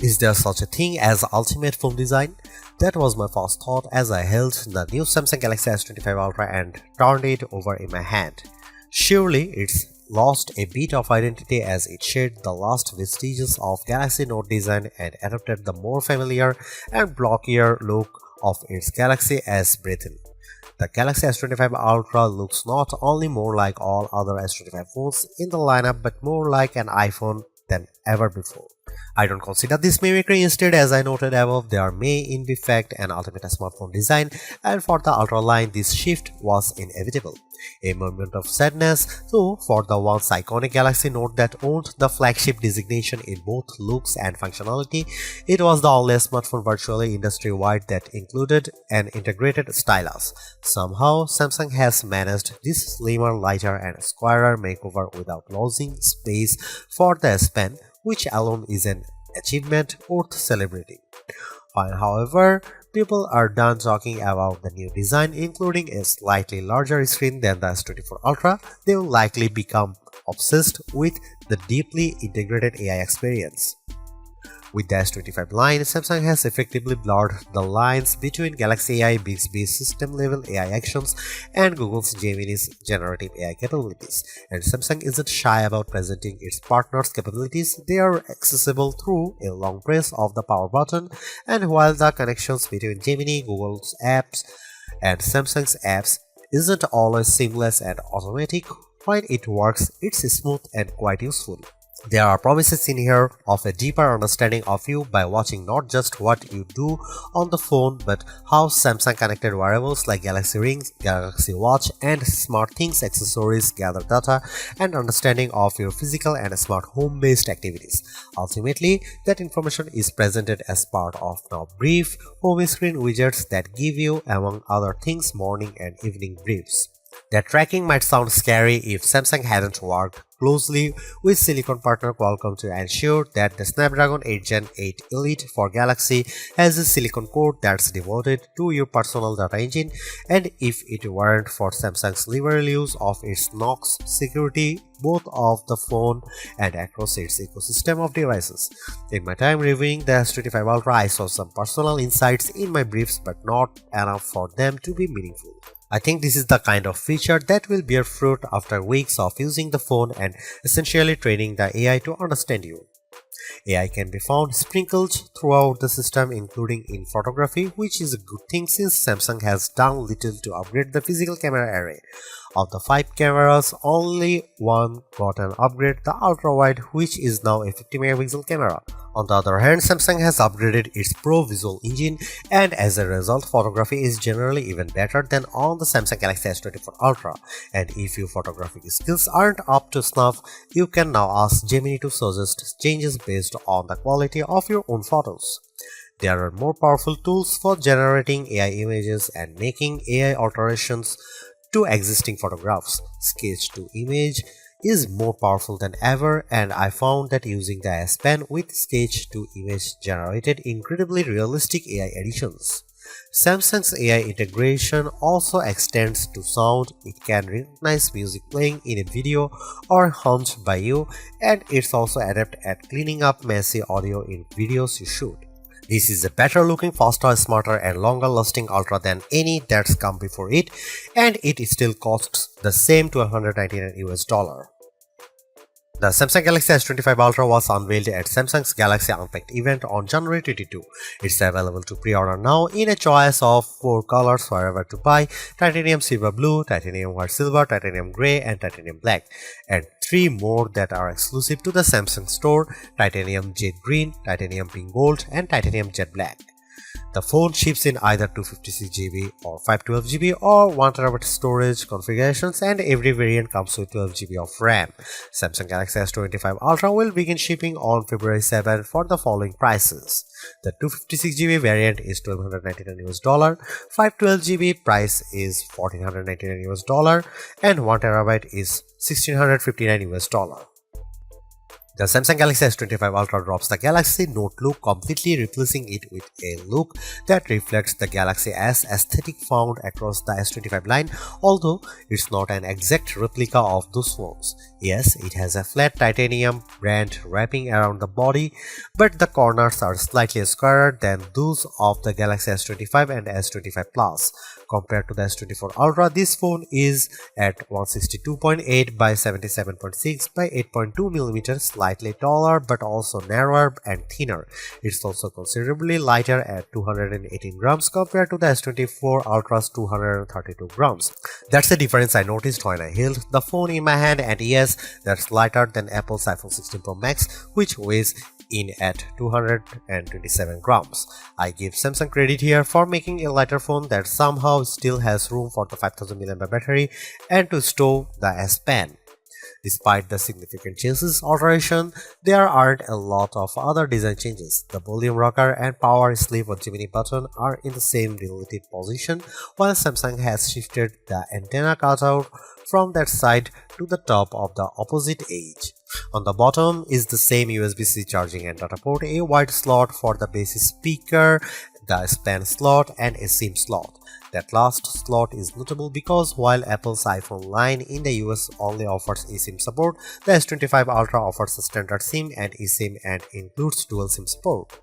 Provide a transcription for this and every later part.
Is there such a thing as ultimate phone design? That was my first thought as I held the new Samsung Galaxy S25 Ultra and turned it over in my hand. Surely it's lost a bit of identity as it shed the last vestiges of Galaxy Note design and adopted the more familiar and blockier look of its Galaxy S breathing. The Galaxy S25 Ultra looks not only more like all other S25 phones in the lineup but more like an iPhone than ever before. I don't consider this mimicry. Instead, as I noted above, there may in fact an ultimate smartphone design, and for the Ultra line this shift was inevitable. A moment of sadness, though, for the once iconic Galaxy Note that owned the flagship designation in both looks and functionality. It was the only smartphone virtually industry-wide that included an integrated stylus. Somehow, Samsung has managed this slimmer, lighter and squarer makeover without losing space for the S Pen, which alone is an achievement worth celebrating. However, people are done talking about the new design, including a slightly larger screen than the S24 Ultra. They will likely become obsessed with the deeply integrated AI experience. With the S25 line, Samsung has effectively blurred the lines between Galaxy AI Bixby's system-level AI actions and Google's Gemini's generative AI capabilities. And Samsung isn't shy about presenting its partners' capabilities. They are accessible through a long press of the power button, and while the connections between Gemini, Google's apps, and Samsung's apps isn't always seamless and automatic, when it works, it's smooth and quite useful. There are promises in here of a deeper understanding of you by watching not just what you do on the phone but how Samsung connected wearables like Galaxy Rings, Galaxy Watch and SmartThings accessories gather data and understanding of your physical and smart home-based activities. Ultimately, that information is presented as part of now brief home screen widgets that give you, among other things, morning and evening briefs. That tracking might sound scary if Samsung hadn't worked closely with silicon partner Qualcomm to ensure that the Snapdragon 8 Gen 8 Elite for Galaxy has a silicon core that's devoted to your personal data engine, and if it weren't for Samsung's liberal use of its Knox security both of the phone and across its ecosystem of devices. In my time reviewing the S25 Ultra, I saw some personal insights in my briefs but not enough for them to be meaningful. I think this is the kind of feature that will bear fruit after weeks of using the phone and essentially training the AI to understand you. AI can be found sprinkled throughout the system, including in photography, which is a good thing since Samsung has done little to upgrade the physical camera array. Of the 5 cameras, only one got an upgrade, the ultra-wide, which is now a 50-megapixel camera. On the other hand, Samsung has upgraded its Pro Visual engine, and as a result, photography is generally even better than on the Samsung Galaxy S24 Ultra. And if your photographic skills aren't up to snuff, you can now ask Gemini to suggest changes based on the quality of your own photos. There are more powerful tools for generating AI images and making AI alterations to existing photographs. Sketch to image is more powerful than ever, and I found that using the S Pen with sketch to image generated incredibly realistic AI editions. Samsung's AI integration also extends to sound. It can recognize music playing in a video or hummed by you, and it's also adept at cleaning up messy audio in videos you shoot. This is a better looking, faster, smarter and longer lasting Ultra than any that's come before it, and it still costs the same $199 US. The Samsung Galaxy S25 Ultra was unveiled at Samsung's Galaxy Unpacked event on January 22. It's available to pre-order now in a choice of 4 colors wherever to buy: titanium silver blue, titanium white silver, titanium grey and titanium black, and 3 more that are exclusive to the Samsung store: titanium jet green, titanium pink gold and titanium jet black. The phone ships in either 256GB or 512GB or 1TB storage configurations, and every variant comes with 12GB of RAM. Samsung Galaxy S25 Ultra will begin shipping on February 7 for the following prices. The 256GB variant is $1,299 US, 512GB price is $1,499 US, and 1TB is $1,659 US. The Samsung Galaxy S25 Ultra drops the Galaxy Note look, completely replacing it with a look that reflects the Galaxy S aesthetic found across the S25 line, although it's not an exact replica of those phones. Yes, it has a flat titanium band wrapping around the body, but the corners are slightly squarer than those of the Galaxy S25 and S25 Plus. Compared to the S24 Ultra, this phone is at 162.8 by 77.6 by 8.2mm, slightly taller but also narrower and thinner. It's also considerably lighter at 218 grams compared to the S24 Ultra's 232 grams. That's the difference I noticed when I held the phone in my hand, and yes, that's lighter than Apple's iPhone 16 Pro Max, which weighs in at 227 grams. I give Samsung credit here for making a lighter phone that somehow still has room for the 5000 mAh battery and to stow the S Pen. Despite the significant changes alteration, there aren't a lot of other design changes. The volume rocker and power sleeve or Gemini button are in the same relative position, while Samsung has shifted the antenna cutout from that side to the top of the opposite edge. On the bottom is the same USB-C charging and data port, a wide slot for the basic speaker, the S Pen slot, and a SIM slot. That last slot is notable because while Apple's iPhone line in the US only offers eSIM support, the S25 Ultra offers a standard SIM and eSIM and includes dual SIM support.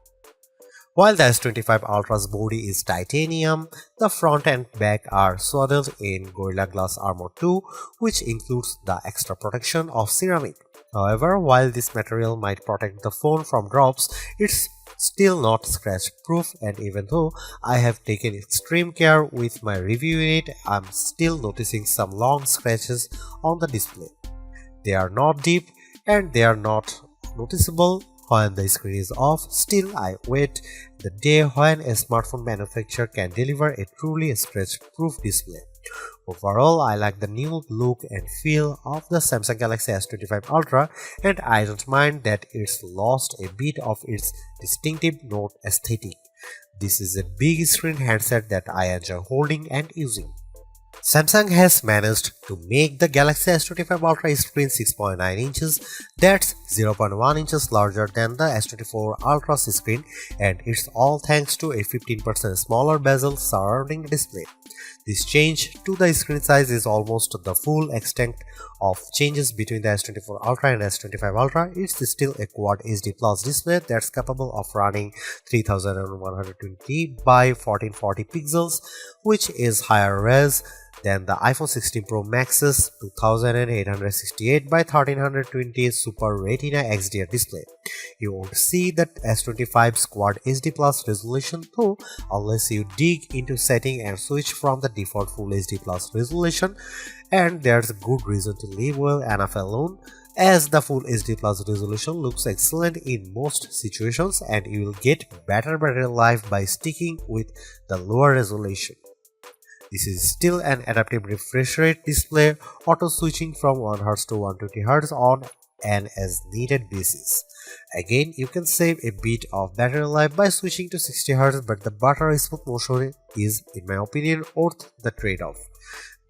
While the S25 Ultra's body is titanium, the front and back are swaddled in Gorilla Glass Armor 2, which includes the extra protection of ceramic. However, while this material might protect the phone from drops, it's still not scratch proof, and even though I have taken extreme care with my review unit, I'm still noticing some long scratches on the display. They are not deep and they are not noticeable when the screen is off. Still, I wait the day when a smartphone manufacturer can deliver a truly scratch-proof display. Overall, I like the new look and feel of the Samsung Galaxy S25 Ultra, and I don't mind that it's lost a bit of its distinctive Note aesthetic. This is a big screen handset that I enjoy holding and using. Samsung has managed to make the Galaxy S25 Ultra screen 6.9 inches, that's 0.1 inches larger than the S24 Ultra's screen, and it's all thanks to a 15% smaller bezel surrounding the display. This change to the screen size is almost the full extent of changes between the S24 Ultra and S25 Ultra. It's still a Quad HD Plus display that's capable of running 3120 by 1440 pixels, which is higher res than the iPhone 16 Pro Max's 2868 by 1320 Super Retina XDR display. You won't see that S25's Quad HD Plus resolution though unless you dig into setting and switch from the default Full HD Plus resolution, and there's a good reason to leave well enough alone, as the Full HD Plus resolution looks excellent in most situations and you will get better battery life by sticking with the lower resolution. This is still an adaptive refresh rate display, auto switching from 1Hz to 120Hz on an as needed basis. Again, you can save a bit of battery life by switching to 60Hz, but the battery smooth motion is, in my opinion, worth the trade-off.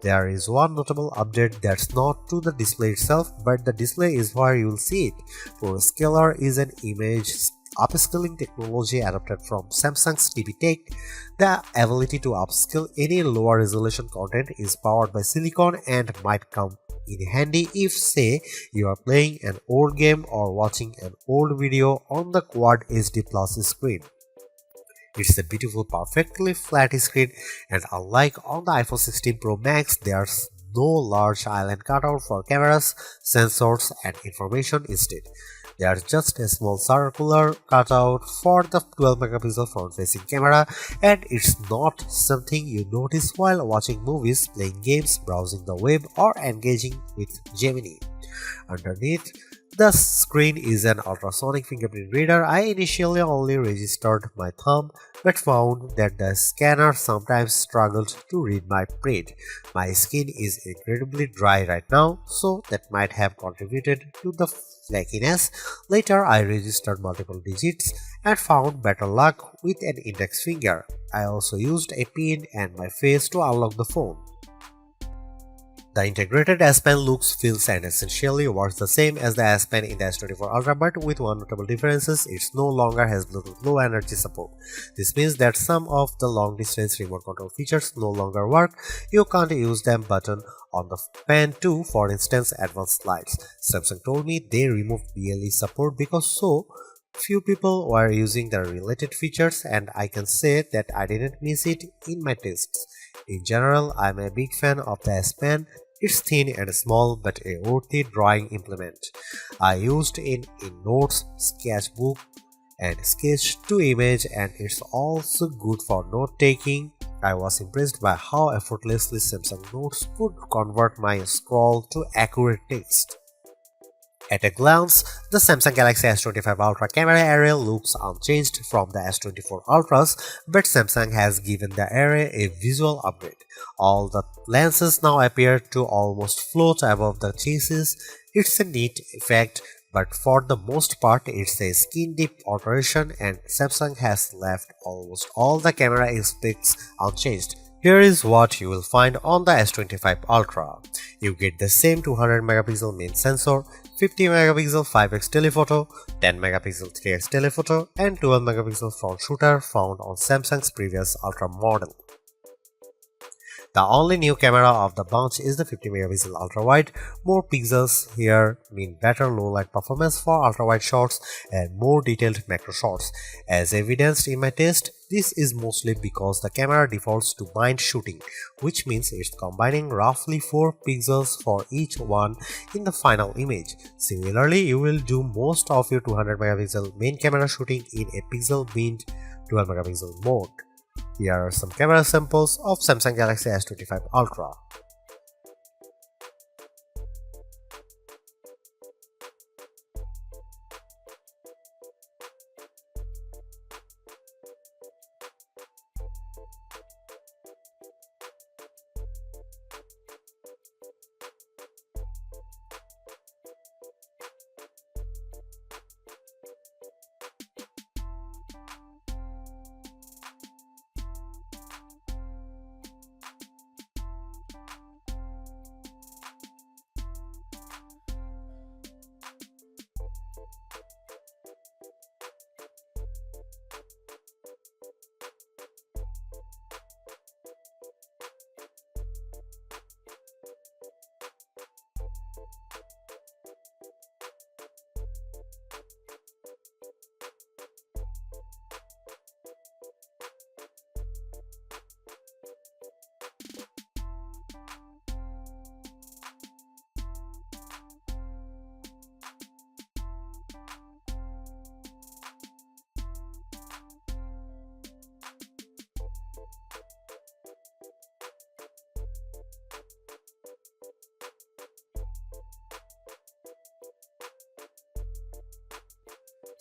There is one notable update that's not to the display itself, but the display is where you will see it. ProScaler is an image upscaling technology adapted from Samsung's TV Tech. The ability to upscale any lower resolution content is powered by silicon and might come in handy if, say, you are playing an old game or watching an old video on the Quad HD Plus screen. It's a beautiful, perfectly flat screen, and unlike on the iPhone 16 Pro Max, there's no large island cutout for cameras, sensors, and information. Instead, there's just a small circular cutout for the 12-megapixel front-facing camera, and it's not something you notice while watching movies, playing games, browsing the web, or engaging with Gemini. Underneath the screen is an ultrasonic fingerprint reader. I initially only registered my thumb, but found that the scanner sometimes struggled to read my print. My skin is incredibly dry right now, so that might have contributed to the flakiness. Later, I registered multiple digits and found better luck with an index finger. I also used a pin and my face to unlock the phone. The integrated S Pen looks, feels and essentially works the same as the S Pen in the S24 Ultra, but with one notable difference: it no longer has Bluetooth Low Energy support. This means that some of the long distance remote control features no longer work. You can't use them button on the Pen 2, for instance advanced lights. Samsung told me they removed BLE support because so few people were using the related features, and I can say that I didn't miss it in my tests. In general, I'm a big fan of the S Pen. It's thin and small but a worthy drawing implement. I used it in notes, sketchbook and sketch to image, and it's also good for note taking. I was impressed by how effortlessly Samsung Notes could convert my scroll to accurate text. At a glance, the Samsung Galaxy S25 Ultra camera array looks unchanged from the S24 Ultras, but Samsung has given the array a visual upgrade. All the lenses now appear to almost float above the chassis. It's a neat effect, but for the most part it's a skin-deep alteration, and Samsung has left almost all the camera aspects unchanged. Here is what you will find on the S25 Ultra. You get the same 200 megapixel main sensor, 50 megapixel 5x telephoto, 10 megapixel 3x telephoto, and 12 megapixel front shooter found on Samsung's previous Ultra model. The only new camera of the bunch is the 50 megapixel ultra wide. More pixels here mean better low light performance for ultra wide shots and more detailed macro shots. As evidenced in my test, this is mostly because the camera defaults to bind shooting, which means it's combining roughly 4 pixels for each one in the final image. Similarly, you will do most of your 200 megapixel main camera shooting in a pixel binned 12 megapixel mode. Here are some camera samples of Samsung Galaxy S25 Ultra.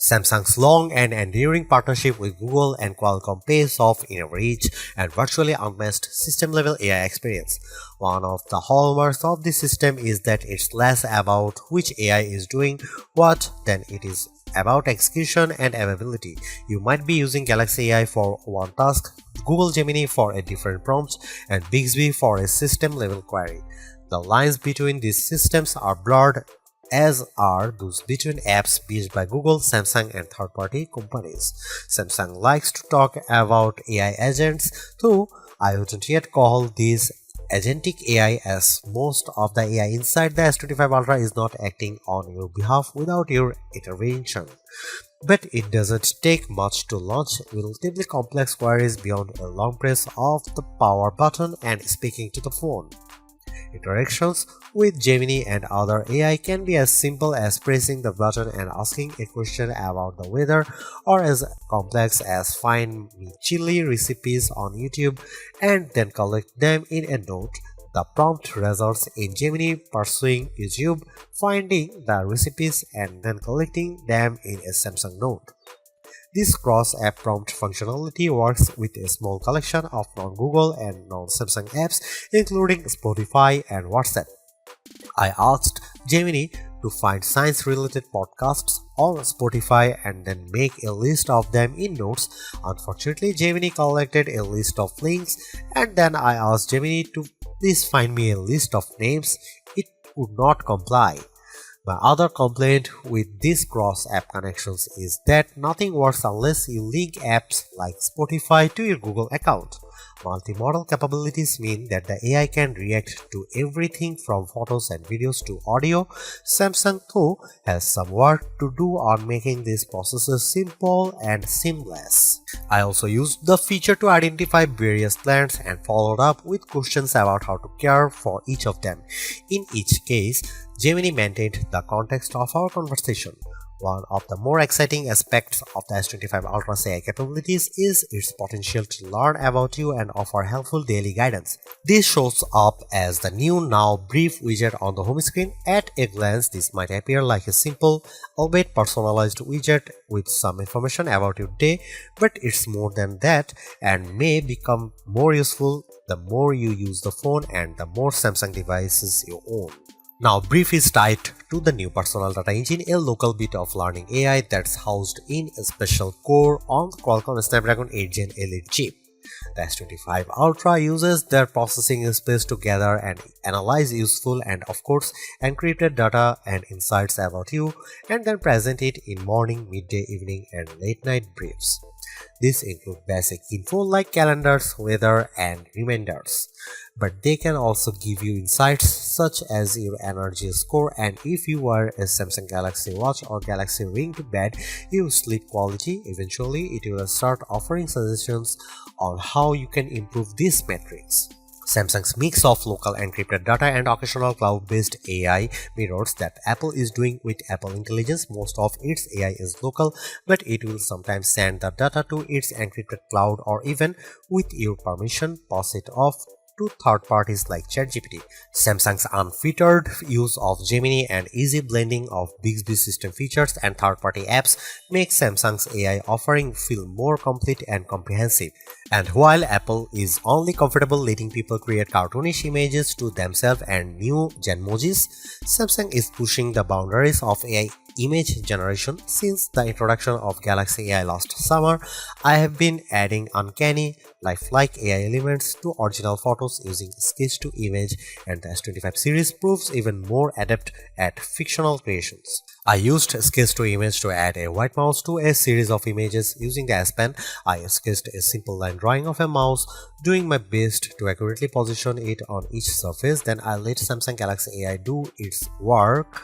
Samsung's long and enduring partnership with Google and Qualcomm pays off in a rich and virtually unmatched system-level AI experience. One of the hallmarks of this system is that it's less about which AI is doing what than it is about execution and availability. You might be using Galaxy AI for one task, Google Gemini for a different prompt, and Bixby for a system-level query. The lines between these systems are blurred, as are those between apps built by Google, Samsung and third-party companies. Samsung likes to talk about AI agents, though I wouldn't yet call these agentic AI, as most of the AI inside the S25 Ultra is not acting on your behalf without your intervention. But it doesn't take much to launch relatively complex queries beyond a long press of the power button and speaking to the phone. Interactions with Gemini and other AI can be as simple as pressing the button and asking a question about the weather, or as complex as find me chili recipes on YouTube and then collect them in a note. The prompt results in Gemini pursuing YouTube, finding the recipes and then collecting them in a Samsung note. This cross-app prompt functionality works with a small collection of non-Google and non-Samsung apps, including Spotify and WhatsApp. I asked Gemini to find science-related podcasts on Spotify and then make a list of them in notes. Unfortunately, Gemini collected a list of links, and then I asked Gemini to Please find me a list of names. It would not comply. My other complaint with these cross-app connections is that nothing works unless you link apps like Spotify to your Google account. Multimodal capabilities mean that the AI can react to everything from photos and videos to audio. Samsung, though, has some work to do on making these processes simple and seamless. I also used the feature to identify various plants and followed up with questions about how to care for each of them. In each case, Gemini maintained the context of our conversation. One of the more exciting aspects of the S25 Ultra's AI capabilities is its potential to learn about you and offer helpful daily guidance. This shows up as the new Now Brief widget on the home screen. At a glance, this might appear like a simple, albeit personalized widget with some information about your day, but it's more than that and may become more useful the more you use the phone and the more Samsung devices you own. Now, Brief is tied to the new personal data engine, a local bit of learning AI that's housed in a special core on the Qualcomm Snapdragon 8 Gen Elite chip. The S25 Ultra uses their processing space to gather and analyze useful and, of course, encrypted data and insights about you, and then present it in morning, midday, evening, and late night briefs. These include basic info like calendars, weather, and reminders. But they can also give you insights such as your energy score and if you wear a Samsung Galaxy Watch or Galaxy Ring to bed, your sleep quality. Eventually, it will start offering suggestions on how you can improve these metrics. Samsung's mix of local encrypted data and occasional cloud-based AI mirrors that Apple is doing with Apple Intelligence. Most of its AI is local, but it will sometimes send the data to its encrypted cloud or even, with your permission, pass it off to third parties like ChatGPT. Samsung's unfettered use of Gemini and easy blending of Bixby system features and third-party apps makes Samsung's AI offering feel more complete and comprehensive. And while Apple is only comfortable letting people create cartoonish images to themselves and new Genmojis, Samsung is pushing the boundaries of AI image generation. Since the introduction of Galaxy AI last summer, I have been adding uncanny, lifelike AI elements to original photos using sketch to image, and the S25 series proves even more adept at fictional creations. I used sketch to image to add a white mouse to a series of images using the S Pen. I sketched a simple line drawing of a mouse, doing my best to accurately position it on each surface. Then I let Samsung Galaxy AI do its work.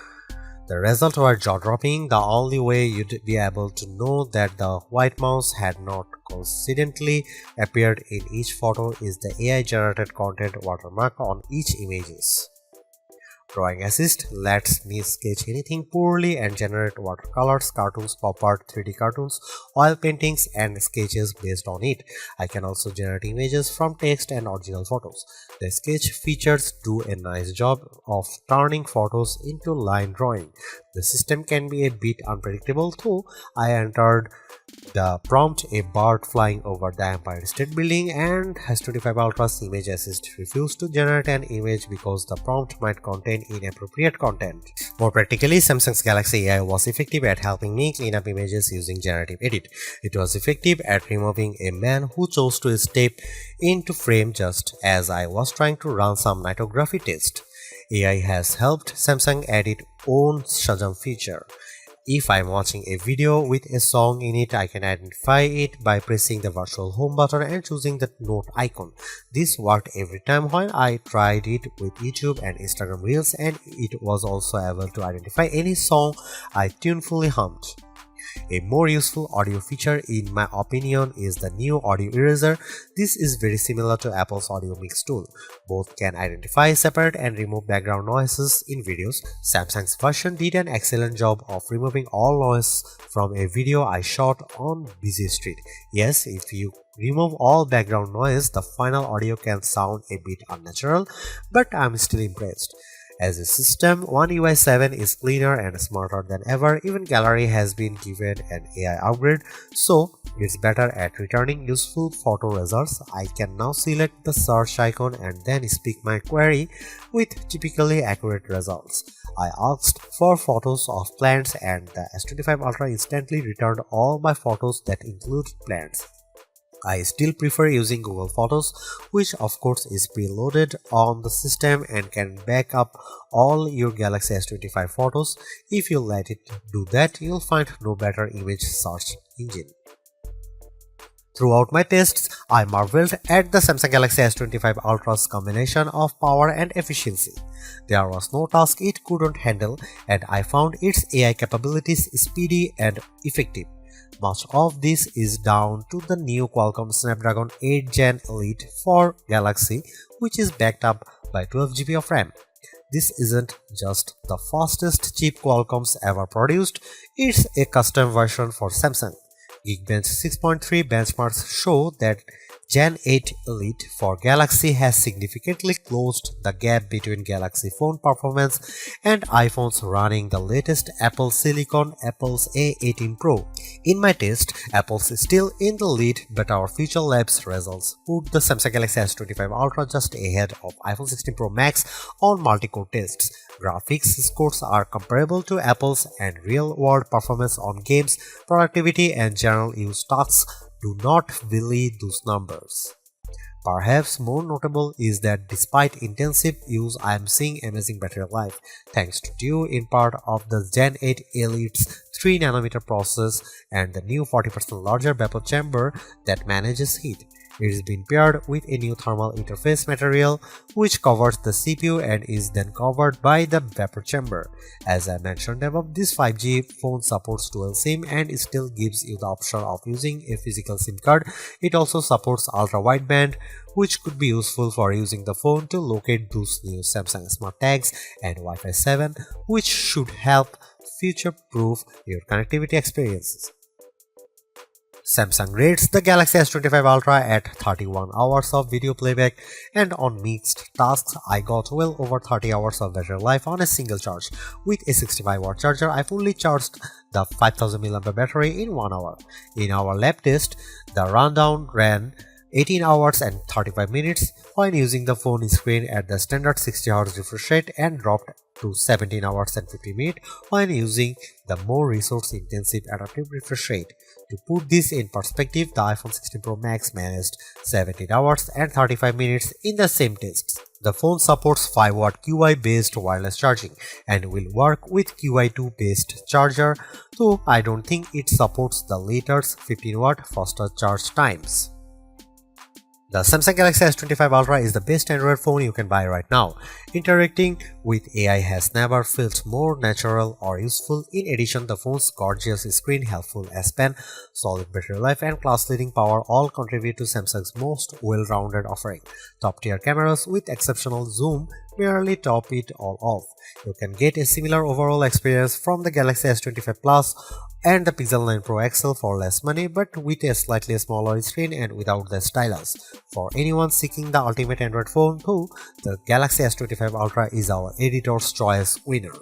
The results were jaw-dropping. The only way you'd be able to know that the white mouse had not coincidentally appeared in each photo is the AI-generated content watermark on each images. Drawing Assist lets me sketch anything poorly and generate watercolors, cartoons, pop art, 3D cartoons, oil paintings, and sketches based on it. I can also generate images from text and original photos. The sketch features do a nice job of turning photos into line drawing. The system can be a bit unpredictable, though. I entered the prompt a bird flying over the Empire State Building, and S25 Ultra's Image Assist refused to generate an image because the prompt might contain inappropriate content. More practically, Samsung's Galaxy AI was effective at helping me clean up images using generative edit. It was effective at removing a man who chose to step into frame just as I was trying to run some nightography test. AI has helped Samsung add its own Shazam feature. If I'm watching a video with a song in it, I can identify it by pressing the virtual home button and choosing the note icon. This worked every time when I tried it with YouTube and Instagram Reels, and it was also able to identify any song I tunefully hummed. A more useful audio feature in my opinion is the new audio eraser. This is very similar to Apple's audio mix tool. Both can identify, separate and remove background noises in videos. Samsung's version did an excellent job of removing all noise from a video I shot on busy street. Yes, if you remove all background noise, the final audio can sound a bit unnatural, but I'm still impressed. As a system, One UI 7 is cleaner and smarter than ever. Even Gallery has been given an AI upgrade, so it's better at returning useful photo results. I can now select the search icon and then speak my query with typically accurate results. I asked for photos of plants and the S25 Ultra instantly returned all my photos that include plants. I still prefer using Google Photos, which of course is preloaded on the system and can back up all your Galaxy S25 photos. If you let it do that, you'll find no better image search engine. Throughout my tests, I marveled at the Samsung Galaxy S25 Ultra's combination of power and efficiency. There was no task it couldn't handle, and I found its AI capabilities speedy and effective. Much of this is down to the new Qualcomm Snapdragon 8 Gen Elite for Galaxy, which is backed up by 12GB of RAM. This isn't just the fastest chip Qualcomm's ever produced, it's a custom version for Samsung. Geekbench 6.3 benchmarks show that Gen 8 Elite for Galaxy has significantly closed the gap between Galaxy phone performance and iPhones running the latest Apple Silicon Apple's A18 Pro. In my test, Apple's still in the lead, but our Future Labs results put the Samsung Galaxy S25 Ultra just ahead of iPhone 16 Pro Max on multi-core tests. Graphics scores are comparable to Apple's, and real-world performance on games, productivity, and general use tasks do not belie those numbers. Perhaps more notable is that despite intensive use, I am seeing amazing battery life, thanks to due in part of the Gen 8 Elite's 3nm process and the new 40% larger vapor chamber that manages heat. It is being paired with a new thermal interface material which covers the CPU and is then covered by the vapor chamber. As I mentioned above, this 5G phone supports dual SIM and still gives you the option of using a physical SIM card. It also supports ultra-wideband, which could be useful for using the phone to locate those new Samsung Smart Tags, and Wi-Fi 7, which should help future-proof your connectivity experiences. Samsung rates the Galaxy S25 Ultra at 31 hours of video playback, and on mixed tasks I got well over 30 hours of battery life on a single charge. With a 65-watt charger, I fully charged the 5000 mAh battery in 1 hour. In our lab test, the rundown ran 18 hours and 35 minutes when using the phone screen at the standard 60Hz refresh rate, and dropped to 17 hours and 50 minutes when using the more resource-intensive adaptive refresh rate. To put this in perspective, the iPhone 16 Pro Max managed 17 hours and 35 minutes in the same tests. The phone supports 5W QI-based wireless charging and will work with QI2-based charger, though I don't think it supports the latter's 15W faster charge times. The Samsung Galaxy S25 Ultra is the best Android phone you can buy right now. Interacting with AI has never felt more natural or useful. In addition, the phone's gorgeous screen, helpful S Pen, solid battery life, and class-leading power all contribute to Samsung's most well-rounded offering. Top-tier cameras with exceptional zoom merely top it all off. You can get a similar overall experience from the Galaxy S25 Plus and the Pixel 9 Pro XL for less money, but with a slightly smaller screen and without the stylus. For anyone seeking the ultimate Android phone, though, the Galaxy S25 Ultra is our editor's choice winner.